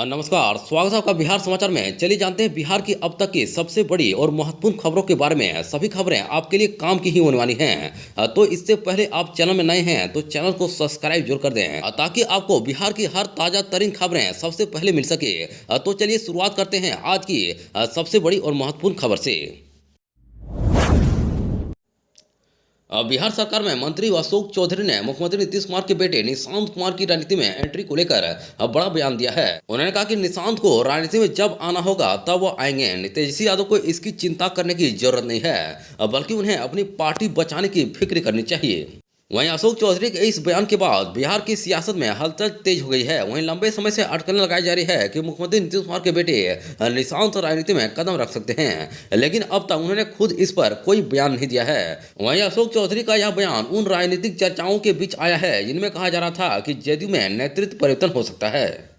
नमस्कार, स्वागत है आपका बिहार समाचार में। चलिए जानते हैं बिहार की अब तक की सबसे बड़ी और महत्वपूर्ण खबरों के बारे में। सभी खबरें आपके लिए काम की ही होने वाली हैं। तो इससे पहले आप चैनल में नए हैं तो चैनल को सब्सक्राइब जरूर कर दें, ताकि आपको बिहार की हर ताजा तरीन खबरें सबसे पहले मिल सके। तो चलिए शुरुआत करते हैं आज की सबसे बड़ी और महत्वपूर्ण खबर से। बिहार सरकार में मंत्री अशोक चौधरी ने मुख्यमंत्री नीतीश कुमार के बेटे निशांत कुमार की राजनीति में एंट्री को लेकर बड़ा बयान दिया है। उन्होंने कहा कि निशांत को राजनीति में जब आना होगा तब वो आएंगे। तेजस्वी यादव को इसकी चिंता करने की जरूरत नहीं है, बल्कि उन्हें अपनी पार्टी बचाने की फिक्र करनी चाहिए। वहीं अशोक चौधरी के इस बयान के बाद बिहार की सियासत में हलचल तेज हो गई है। वहीं लंबे समय से अटकलें लगाई जा रही है कि मुख्यमंत्री नीतीश कुमार के बेटे निशांत राजनीति में कदम रख सकते हैं, लेकिन अब तक उन्होंने खुद इस पर कोई बयान नहीं दिया है। वहीं अशोक चौधरी का यह बयान उन राजनीतिक चर्चाओं के बीच आया है जिनमें कहा जा रहा था कि जदयू में नेतृत्व परिवर्तन हो सकता है।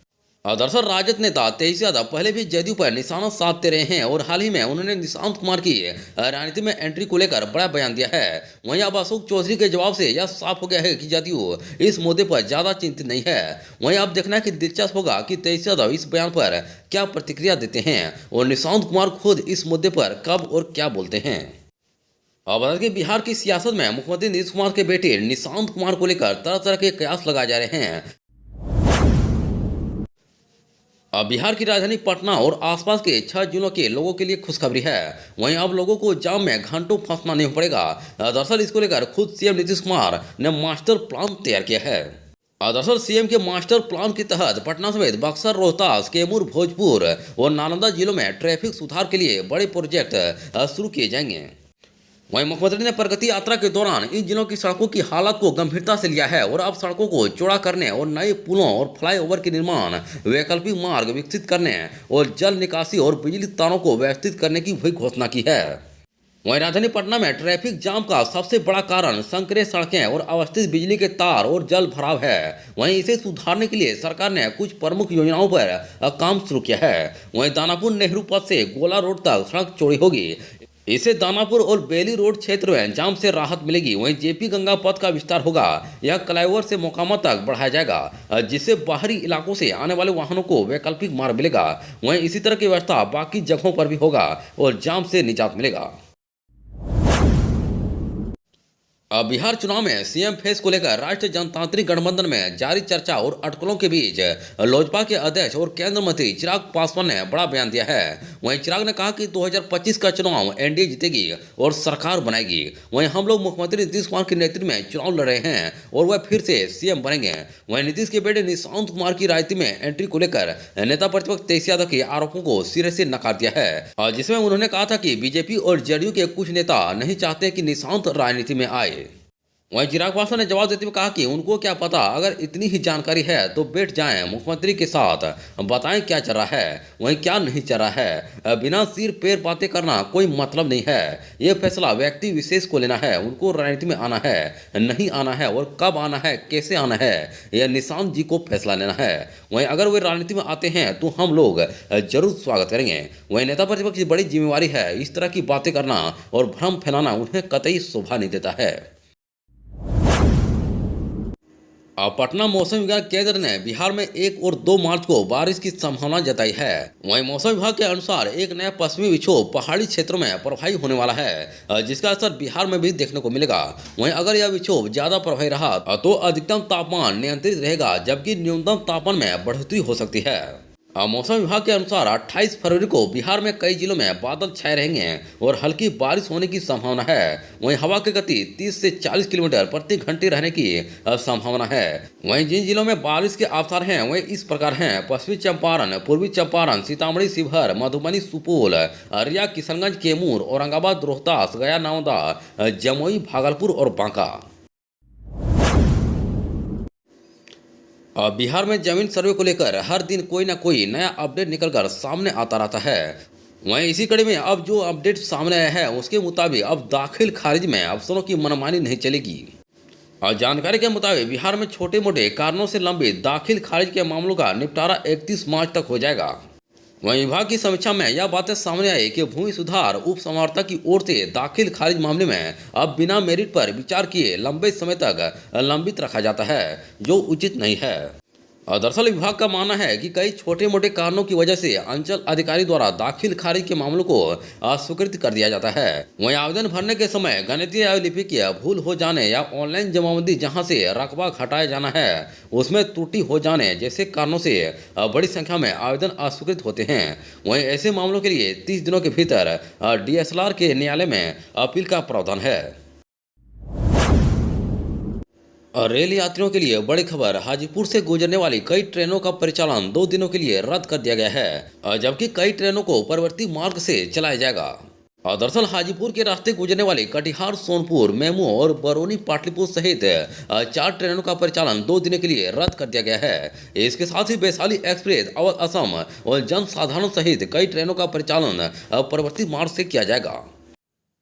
दरअसल राजद नेता तेजस्वी यादव पहले भी जदयू पर निशाना साधते रहे हैं और हाल ही में उन्होंने निशांत कुमार की राजनीति में एंट्री को लेकर बड़ा बयान दिया है। वहीं अब अशोक चौधरी के जवाब से यह साफ हो गया है कि जदयू इस मुद्दे पर ज्यादा चिंतित नहीं है। वहीं अब देखना है कि दिलचस्प होगा कि तेजस्वी यादव इस बयान पर क्या प्रतिक्रिया देते हैं और निशांत कुमार खुद इस मुद्दे पर कब और क्या बोलते हैं। अब बता दें कि बिहार की सियासत में मुख्यमंत्री नीतीश कुमार के बेटे निशांत कुमार को लेकर तरह तरह के कयास लगाए जा रहे हैं। बिहार की राजधानी पटना और आसपास के 6 जिलों के लोगों के लिए खुशखबरी है। वहीं अब लोगों को जाम में घंटों फंसना नहीं पड़ेगा। दरअसल इसको लेकर खुद सीएम नीतीश कुमार ने मास्टर प्लान तैयार किया है। दरअसल सीएम के मास्टर प्लान के तहत पटना समेत बक्सर, रोहतास, कैमूर, भोजपुर और नालंदा जिलों में ट्रैफिक सुधार के लिए बड़े प्रोजेक्ट शुरू किए जाएंगे। वहीं मुख्यमंत्री ने प्रगति यात्रा के दौरान इन जिलों की सड़कों की हालत को गंभीरता से लिया है और अब सड़कों को चौड़ा करने और नए पुलों और फ्लाईओवर के निर्माण, वैकल्पिक मार्ग विकसित करने और जल निकासी और बिजली तारों को व्यवस्थित करने की भी घोषणा की है। वहीं राजधानी पटना में ट्रैफिक जाम का सबसे बड़ा कारण संकरे सड़कें और अवस्थित बिजली के तार और जल भराव है। वहीं इसे सुधारने के लिए सरकार ने कुछ प्रमुख योजनाओं पर काम शुरू किया है। वहीं दानापुर नेहरू पथ से गोला रोड तक सड़क चौड़ी होगी। इससे दानापुर और बेली रोड क्षेत्र में जाम से राहत मिलेगी। वहीं जेपी गंगा पथ का विस्तार होगा। यह फ्लाईओवर से मोकामा तक बढ़ाया जाएगा, जिससे बाहरी इलाकों से आने वाले वाहनों को वैकल्पिक मार्ग मिलेगा। वहीं इसी तरह की व्यवस्था बाकी जगहों पर भी होगा और जाम से निजात मिलेगा। बिहार चुनाव में सीएम फेस को लेकर राष्ट्रीय जनतांत्रिक गठबंधन में जारी चर्चा और अटकलों के बीच लोजपा के अध्यक्ष और केंद्रीय मंत्री चिराग पासवान ने बड़ा बयान दिया है। वहीं चिराग ने कहा कि 2025 का चुनाव एनडीए जीतेगी और सरकार बनाएगी। वहीं हम लोग मुख्यमंत्री नीतीश कुमार के नेतृत्व में चुनाव लड़ रहे हैं और वह फिर से सीएम बनेंगे। वहीं नीतीश के बेटे निशांत कुमार की राजनीति में एंट्री को लेकर नेता प्रतिपक्ष तेजस्वी यादव के आरोपों को सिरे से नकार दिया है, जिसमें उन्होंने कहा था कि बीजेपी और जदयू के कुछ नेता नहीं चाहते कि निशांत राजनीति में आए। वहीं चिराग पासवान ने जवाब देते हुए कहा कि उनको क्या पता, अगर इतनी ही जानकारी है तो बैठ जाएं मुख्यमंत्री के साथ, बताएं क्या चल रहा है वहीं क्या नहीं चल रहा है। बिना सिर पैर बातें करना कोई मतलब नहीं है। ये फैसला व्यक्ति विशेष को लेना है। उनको राजनीति में आना है, नहीं आना है और कब आना है, कैसे आना है, यह निशांत जी को फैसला लेना है। वहीं अगर वे राजनीति में आते हैं तो हम लोग जरूर स्वागत करेंगे। वहीं नेता प्रतिपक्ष की बड़ी जिम्मेवारी है। इस तरह की बातें करना और भ्रम फैलाना उन्हें कतई शोभा नहीं देता है। पटना मौसम विज्ञान केंद्र ने बिहार में 1 और 2 मार्च को बारिश की संभावना जताई है। वहीं मौसम विभाग के अनुसार एक नया पश्चिमी विक्षोभ पहाड़ी क्षेत्रों में प्रभावी होने वाला है, जिसका असर बिहार में भी देखने को मिलेगा। वहीं अगर यह विक्षोभ ज्यादा प्रभावी रहा तो अधिकतम तापमान नियंत्रित रहेगा, जबकि न्यूनतम तापमान में बढ़ोतरी हो सकती है। मौसम विभाग के अनुसार 28 फरवरी को बिहार में कई जिलों में बादल छाए रहेंगे और हल्की बारिश होने की संभावना है। वहीं हवा की गति 30 से 40 किलोमीटर प्रति घंटे रहने की संभावना है। वहीं जिन जिलों में बारिश के आसार हैं वे इस प्रकार हैं: पश्चिमी चंपारण, पूर्वी चंपारण, सीतामढ़ी, शिवहर, मधुबनी, सुपौल, अररिया, किशनगंज, कैमूर, औरंगाबाद, रोहतास, गया, नवादा, जमुई, भागलपुर और बांका। बिहार में जमीन सर्वे को लेकर हर दिन कोई ना कोई नया अपडेट निकलकर सामने आता रहता है। वहीं इसी कड़ी में अब जो अपडेट सामने आया है उसके मुताबिक अब दाखिल खारिज में अफसरों की मनमानी नहीं चलेगी। और जानकारी के मुताबिक बिहार में छोटे मोटे कारणों से लंबित दाखिल खारिज के मामलों का निपटारा 31 मार्च तक हो जाएगा। वहीं विभाग की समीक्षा में यह बातें सामने आई कि भूमि सुधार उप संवाददाता की ओर से दाखिल खारिज मामले में अब बिना मेरिट पर विचार किए लंबे समय तक लंबित रखा जाता है, जो उचित नहीं है। दरअसल विभाग का मानना है कि कई छोटे मोटे कारणों की वजह से अंचल अधिकारी द्वारा दाखिल खारिज के मामलों को अस्वीकृत कर दिया जाता है। वहीं आवेदन भरने के समय गणितीय या लिपिकीय भूल हो जाने या ऑनलाइन जमाबंदी जहां से रकबा घटाया जाना है उसमें त्रुटि हो जाने जैसे कारणों से बड़ी संख्या में आवेदन अस्वीकृत होते हैं। वहीं ऐसे मामलों के लिए 30 दिनों के भीतर DSLR के न्यायालय में अपील का प्रावधान है। और रेल यात्रियों के लिए बड़ी खबर, हाजीपुर से गुजरने वाली कई ट्रेनों का परिचालन 2 दिनों के लिए रद्द कर दिया गया है, जबकि कई ट्रेनों को परिवर्ती मार्ग से चलाया जाएगा। और दरअसल हाजीपुर के रास्ते गुजरने वाली कटिहार, सोनपुर, मेमू और बरौनी पाटलिपुत्र सहित 4 ट्रेनों का परिचालन 2 दिनों के लिए रद्द कर दिया गया है। इसके साथ ही वैशाली एक्सप्रेस, अवध असम और जनसाधारण सहित कई ट्रेनों का परिचालन परिवर्ती मार्ग से किया जाएगा।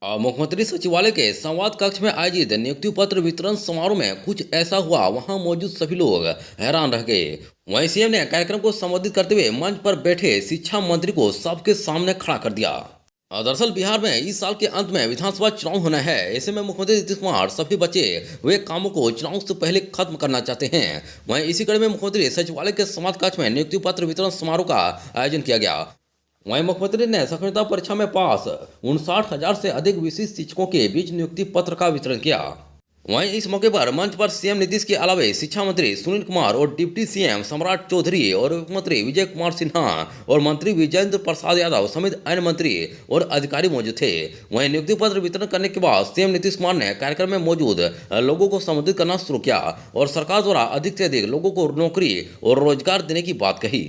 मुख्यमंत्री सचिवालय के संवाद कक्ष में आयोजित नियुक्ति पत्र वितरण समारोह में कुछ ऐसा हुआ, वहां मौजूद सभी लोग हैरान रह गए। वहीं सीएम ने कार्यक्रम को संबोधित करते हुए मंच पर बैठे शिक्षा मंत्री को सबके सामने खड़ा कर दिया। दरअसल बिहार में इस साल के अंत में विधानसभा चुनाव होना है। ऐसे में मुख्यमंत्री नीतीश कुमार सभी बचे हुए कामों को चुनाव से पहले खत्म करना चाहते हैं। वहीं इसी कड़ी में मुख्यमंत्री सचिवालय के संवाद कक्ष में नियुक्ति पत्र वितरण समारोह का आयोजन किया गया। वहीं मुख्यमंत्री ने साक्षरता परीक्षा में पास 59,000 से अधिक विशिष्ट शिक्षकों के बीच नियुक्ति पत्र का वितरण किया। वहीं इस मौके पर मंच पर सीएम नीतीश के अलावा शिक्षा मंत्री सुनील कुमार और डिप्टी सीएम सम्राट चौधरी और उप मंत्री विजय कुमार सिन्हा और मंत्री विजेंद्र प्रसाद यादव समेत अन्य मंत्री और अधिकारी मौजूद थे। वहीं नियुक्ति पत्र वितरण करने के बाद सीएम नीतीश कुमार ने कार्यक्रम में मौजूद लोगों को संबोधित करना शुरू किया और सरकार द्वारा अधिक से अधिक लोगों को नौकरी और रोजगार देने की बात कही।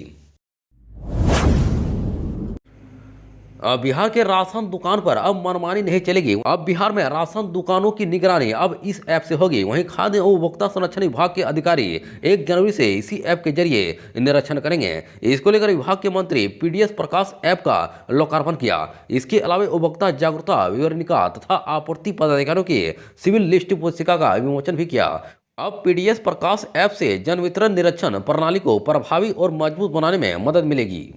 अब बिहार के राशन दुकान पर अब मनमानी नहीं चलेगी। अब बिहार में राशन दुकानों की निगरानी अब इस ऐप से होगी। वहीं खाद्य एवं उपभोक्ता संरक्षण विभाग के अधिकारी 1 जनवरी से इसी ऐप के जरिए निरीक्षण करेंगे। इसको लेकर विभाग के मंत्री PDS प्रकाश ऐप का लोकार्पण किया। इसके अलावा उपभोक्ता जागरूकता विवरणिका तथा आपूर्ति पदाधिकारियों की सिविल लिस्ट पुस्तिका का विमोचन भी किया। अब PDS प्रकाश ऐप से जन वितरण निरीक्षण प्रणाली को प्रभावी और मजबूत बनाने में मदद मिलेगी।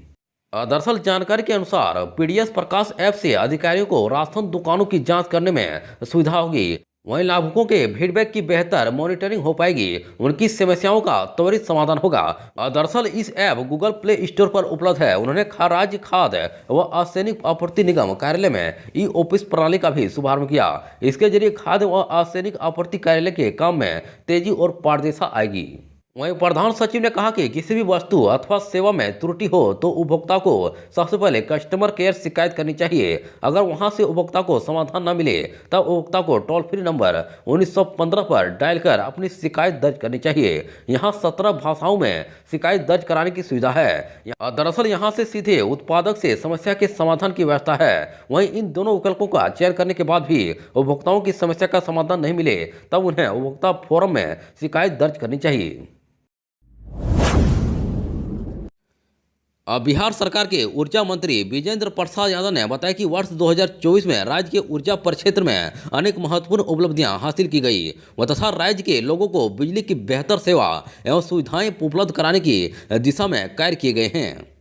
दरअसल जानकारी के अनुसार PDS प्रकाश ऐप से अधिकारियों को राशन दुकानों की जांच करने में सुविधा होगी। वहीं लाभुकों के फीडबैक की बेहतर मॉनिटरिंग हो पाएगी, उनकी समस्याओं का त्वरित समाधान होगा। दरअसल इस ऐप गूगल प्ले स्टोर पर उपलब्ध है। उन्होंने राज्य खाद्य व असैनिक आपूर्ति निगम कार्यालय में ई-ऑफिस प्रणाली का भी शुभारंभ किया। इसके जरिए खाद्य व असैनिक आपूर्ति कार्यालय के काम में तेजी और पारदर्शिता आएगी। वहीं प्रधान सचिव ने कहा कि किसी भी वस्तु अथवा सेवा में त्रुटि हो तो उपभोक्ता को सबसे पहले कस्टमर केयर शिकायत करनी चाहिए। अगर वहां से उपभोक्ता को समाधान न मिले तब उपभोक्ता को टोल फ्री नंबर 1915 पर डायल कर अपनी शिकायत दर्ज करनी चाहिए। यहां 17 भाषाओं में शिकायत दर्ज कराने की सुविधा है। दरअसल यहां से सीधे उत्पादक से समस्या के समाधान की व्यवस्था है। वहीं इन दोनों विकल्पों का चयन करने के बाद भी उपभोक्ताओं की समस्या का समाधान नहीं मिले तब उन्हें उपभोक्ता फोरम में शिकायत दर्ज करनी चाहिए। बिहार सरकार के ऊर्जा मंत्री विजेंद्र प्रसाद यादव ने बताया कि वर्ष 2024 में राज्य के ऊर्जा परिक्षेत्र में अनेक महत्वपूर्ण उपलब्धियां हासिल की गई तथा राज्य के लोगों को बिजली की बेहतर सेवा एवं सुविधाएं उपलब्ध कराने की दिशा में कार्य किए गए हैं।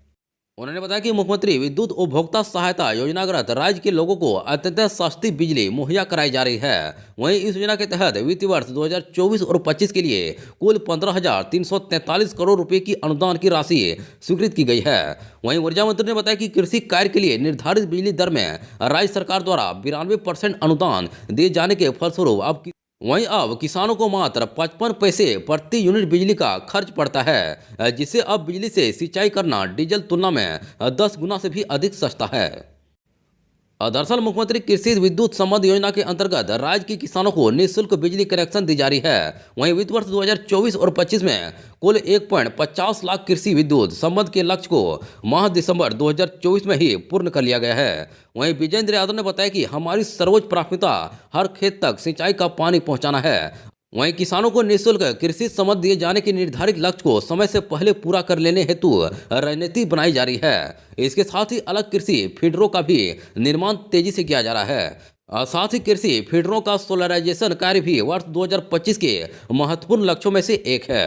उन्होंने बताया कि मुख्यमंत्री विद्युत उपभोक्ता सहायता योजनागत राज्य के लोगों को अत्यंत सस्ती बिजली मुहैया कराई जा रही है। वहीं इस योजना के तहत वित्तीय वर्ष 2024 और 25 के लिए कुल 15,343 करोड़ रुपए की अनुदान की राशि स्वीकृत की गई है। वहीं ऊर्जा मंत्री ने बताया कि कृषि कार्य के लिए निर्धारित बिजली दर में राज्य सरकार द्वारा 92% अनुदान दिए जाने के फलस्वरूप अब किसानों को मात्र 55 पैसे प्रति यूनिट बिजली का खर्च पड़ता है, जिससे अब बिजली से सिंचाई करना डीजल तुलना में 10 गुना से भी अधिक सस्ता है। दरअसल मुख्यमंत्री कृषि विद्युत संबंध योजना के अंतर्गत राज्य के किसानों को निःशुल्क बिजली कनेक्शन दी जा रही है। वहीं वित्त वर्ष 2024 और 25 में कुल 1.50 लाख कृषि विद्युत संबंध के लक्ष्य को माह दिसंबर 2024 में ही पूर्ण कर लिया गया है। वहीं विजेंद्र यादव ने बताया कि हमारी सर्वोच्च प्राथमिकता हर खेत तक सिंचाई का पानी पहुंचाना है। वहीं किसानों को निःशुल्क कृषि संबंध दिए जाने के निर्धारित लक्ष्य को समय से पहले पूरा कर लेने हेतु रणनीति बनाई जा रही है। इसके साथ ही अलग कृषि फीडरों का भी निर्माण तेजी से किया जा रहा है। साथ ही कृषि फीडरों का सोलराइजेशन कार्य भी वर्ष 2025 के महत्वपूर्ण लक्ष्यों में से एक है।